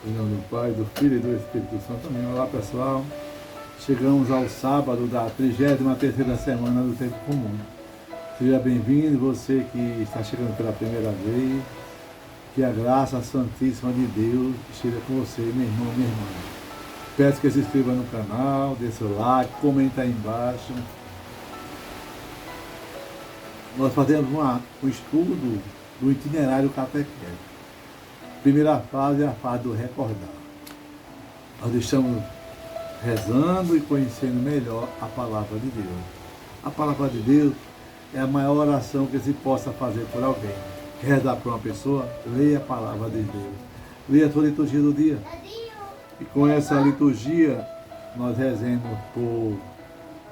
Em nome do Pai, do Filho e do Espírito Santo. Amém. Olá, pessoal. Chegamos ao sábado da 33ª semana do Tempo Comum. Seja bem-vindo, você que está chegando pela primeira vez. Que a graça santíssima de Deus esteja com você, meu irmão, minha irmã. Peço que se inscreva no canal, dê seu like, comenta aí embaixo. Nós fazemos um estudo do itinerário catequético. Primeira fase é a fase do recordar. Nós estamos rezando e conhecendo melhor a palavra de Deus. A palavra de Deus é a maior oração que se possa fazer por alguém. Quer rezar por uma pessoa? Leia a palavra de Deus. Leia a sua liturgia do dia. E com essa liturgia, nós rezemos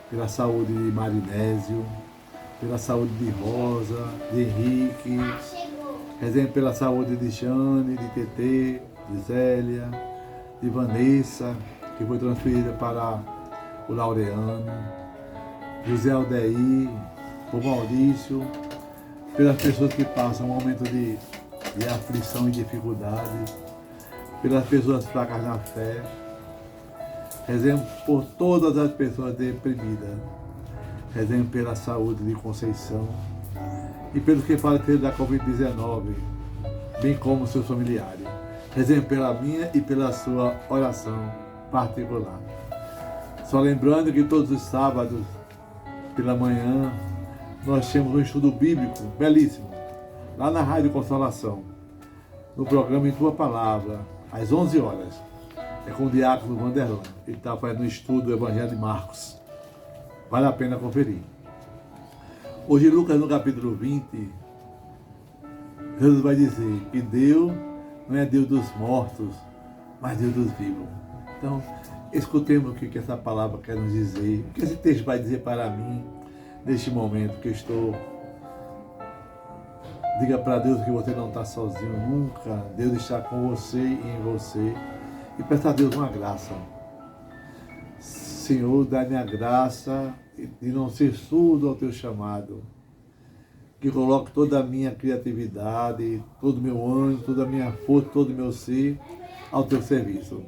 pela saúde de Marinésio, pela saúde de Rosa, de Henrique, rezemos pela saúde de Jane, de Tetê, de Zélia, de Vanessa, que foi transferida para o Laureano, José Aldeir, por Maurício, pelas pessoas que passam um momento de aflição e dificuldade, pelas pessoas fracas na fé. Rezemos por todas as pessoas deprimidas. Rezemos pela saúde de Conceição e pelos que faleceram da Covid-19, bem como seus familiares. Rezemos pela minha e pela sua oração particular. Só lembrando que todos os sábados, pela manhã, nós temos um estudo bíblico belíssimo, lá na Rádio Consolação, no programa Em Tua Palavra, às 11 horas. É com o diácono Vanderlan. Ele está fazendo um estudo do Evangelho de Marcos. Vale a pena conferir. Hoje, Lucas, no capítulo 20, Jesus vai dizer que Deus não é Deus dos mortos, mas Deus dos vivos. Então, escutemos o que essa palavra quer nos dizer, o que esse texto vai dizer para mim, neste momento que eu estou. Diga para Deus que você não está sozinho nunca. Deus está com você e em você. E peça a Deus uma graça. Senhor, dá-me a graça de não ser surdo ao teu chamado. Que coloque toda a minha criatividade, todo o meu ânimo, toda a minha força, todo o meu ser ao teu serviço.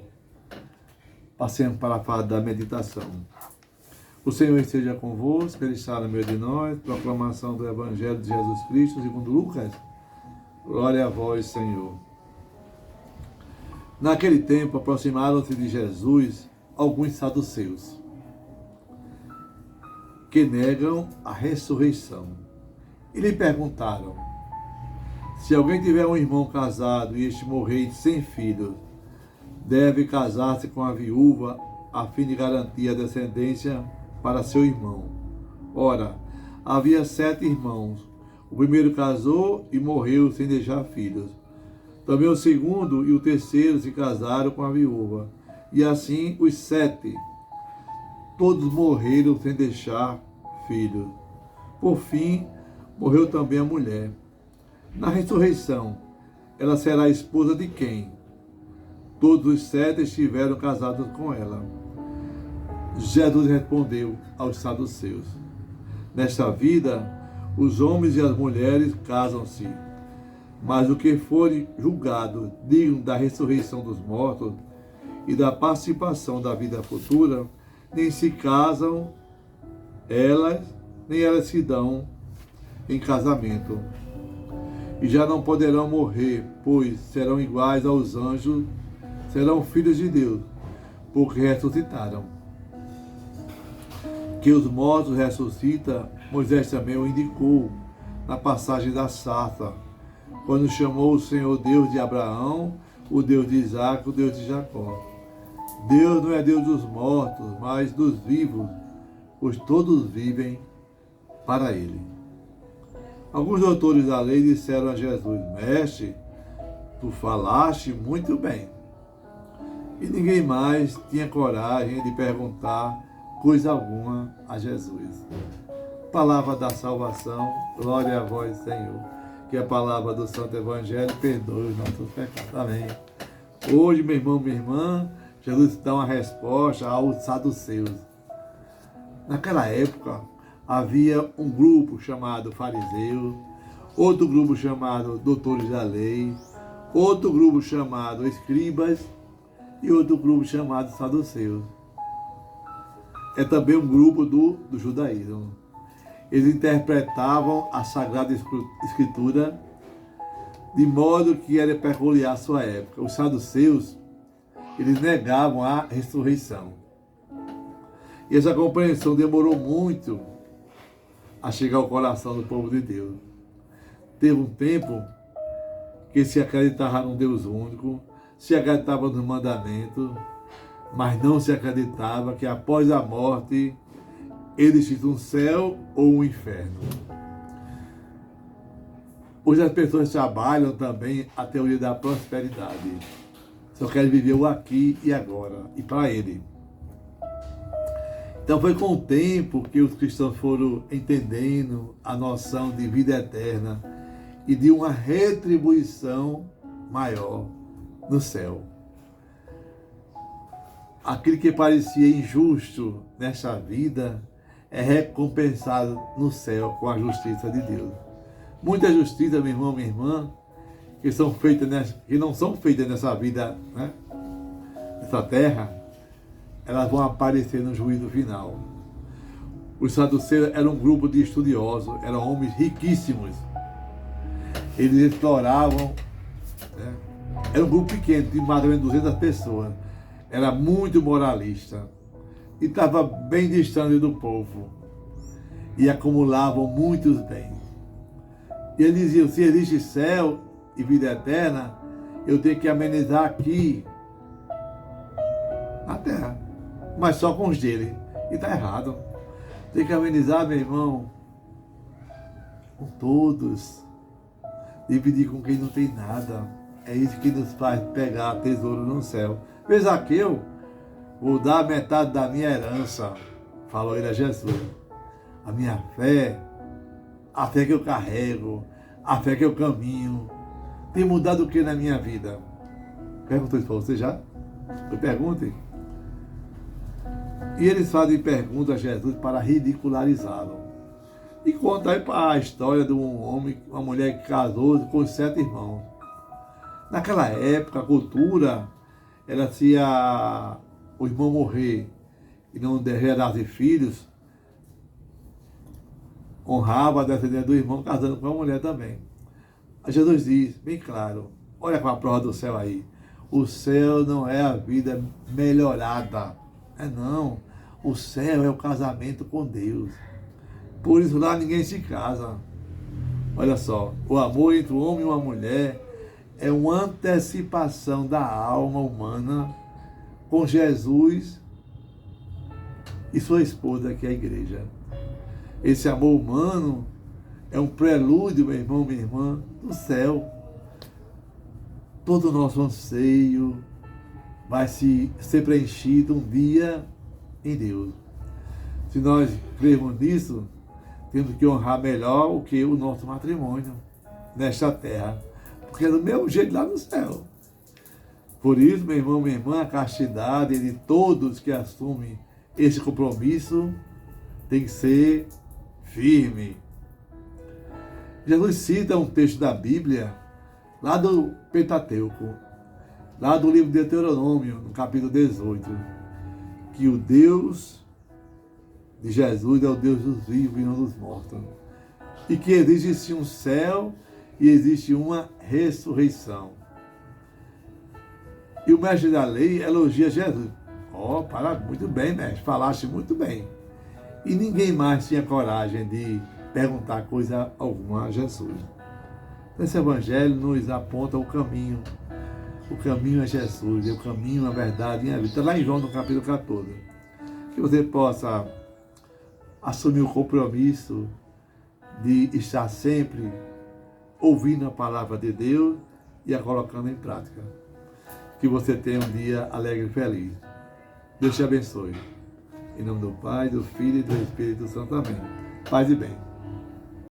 Passemos para a fase da meditação. O Senhor esteja convosco, Ele está no meio de nós. Proclamação do Evangelho de Jesus Cristo, segundo Lucas. Glória a vós, Senhor. Naquele tempo, aproximaram-se de Jesus alguns saduceus, que negam a ressurreição. E lhe perguntaram: se alguém tiver um irmão casado e este morrer sem filhos, deve casar-se com a viúva a fim de garantir a descendência para seu irmão. Ora, havia 7 irmãos. O primeiro casou e morreu sem deixar filhos. Também o segundo e o terceiro se casaram com a viúva. E assim os 7. Todos morreram sem deixar filhos. Por fim, morreu também a mulher. Na ressurreição, ela será a esposa de quem? Todos os 7 estiveram casados com ela. Jesus respondeu aos saduceus: nesta vida, os homens e as mulheres casam-se, mas o que forem julgados digno da ressurreição dos mortos e da participação da vida futura, nem se casam elas, nem elas se dão em casamento. E já não poderão morrer, pois serão iguais aos anjos, serão filhos de Deus, porque ressuscitaram. Que os mortos ressuscitam, Moisés também o indicou na passagem da sarça, quando chamou o Senhor Deus de Abraão, o Deus de Isaac, o Deus de Jacó. Deus não é Deus dos mortos, mas dos vivos, pois todos vivem para Ele. Alguns doutores da lei disseram a Jesus: mestre, tu falaste muito bem. E ninguém mais tinha coragem de perguntar coisa alguma a Jesus. Palavra da salvação, glória a vós, Senhor. Que a palavra do Santo Evangelho perdoe os nossos pecados. Amém. Hoje, meu irmão, minha irmã, Jesus dá uma resposta aos saduceus. Naquela época, havia um grupo chamado fariseus, outro grupo chamado doutores da lei, outro grupo chamado escribas e outro grupo chamado saduceus. É também um grupo do judaísmo. Eles interpretavam a Sagrada Escritura de modo que era peculiar à sua época. Os saduceus, eles negavam a ressurreição. E essa compreensão demorou muito a chegar ao coração do povo de Deus. Teve um tempo que se acreditava num Deus único, se acreditava nos mandamentos, mas não se acreditava que após a morte existisse um céu ou um inferno. Hoje as pessoas trabalham também a teoria da prosperidade. Só querem viver o aqui e agora, e para ele. Então foi com o tempo que os cristãos foram entendendo a noção de vida eterna e de uma retribuição maior no céu. Aquilo que parecia injusto nesta vida é recompensado no céu com a justiça de Deus. Muita justiça, meu irmão, minha irmã, que não são feitas nessa vida, né? Nessa terra, elas vão aparecer no juízo final. Os saduceus eram um grupo de estudiosos, eram homens riquíssimos. Eles exploravam, né? Era um grupo pequeno, de mais ou menos 200 pessoas. Era muito moralista e estava bem distante do povo. E acumulavam muitos bens. E eles diziam, se existe céu e vida eterna, eu tenho que amenizar aqui, na terra, mas só com os dele. E está errado. Tem que amenizar, meu irmão, com todos. Dividir com quem não tem nada. É isso que nos faz pegar tesouro no céu. Fez Zaqueu, vou dar metade da minha herança, falou ele a Jesus. A minha fé, a fé que eu carrego, a fé que eu caminho, tem mudado o que na minha vida? Perguntou isso para você já? Me perguntem. E eles fazem perguntas a Jesus para ridicularizá-lo. E conta aí para a história de um homem, uma mulher que casou com 7 irmãos. Naquela época, a cultura era se o irmão morrer e não gerasse filhos, honrava a descendência do irmão casando com a mulher também. Aí Jesus diz, bem claro, olha com a prova do céu aí, o céu não é a vida melhorada, não, o céu é o casamento com Deus. Por isso lá ninguém se casa. Olha só, o amor entre um homem e uma mulher é uma antecipação da alma humana com Jesus e sua esposa, que é a igreja. Esse amor humano é um prelúdio, meu irmão, minha irmã, do céu. Todo o nosso anseio vai ser preenchido um dia em Deus. Se nós crermos nisso, temos que honrar melhor o que o nosso matrimônio nesta terra. Porque é do mesmo jeito lá no céu. Por isso, meu irmão, minha irmã, a castidade de todos que assumem esse compromisso tem que ser firme. Jesus cita um texto da Bíblia, lá do Pentateuco, lá do livro de Deuteronômio, no capítulo 18, que o Deus de Jesus é o Deus dos vivos e não dos mortos. E que existe um céu e existe uma ressurreição. E o mestre da lei elogia Jesus. Muito bem, mestre, falaste muito bem. E ninguém mais tinha coragem de perguntar coisa alguma a Jesus. Esse evangelho nos aponta o caminho. O caminho é Jesus, é o caminho, a verdade e a vida. Está lá em João, no capítulo 14. Que você possa assumir o compromisso de estar sempre ouvindo a palavra de Deus e a colocando em prática. Que você tenha um dia alegre e feliz. Deus te abençoe. Em nome do Pai, do Filho e do Espírito Santo. Amém. Paz e bem.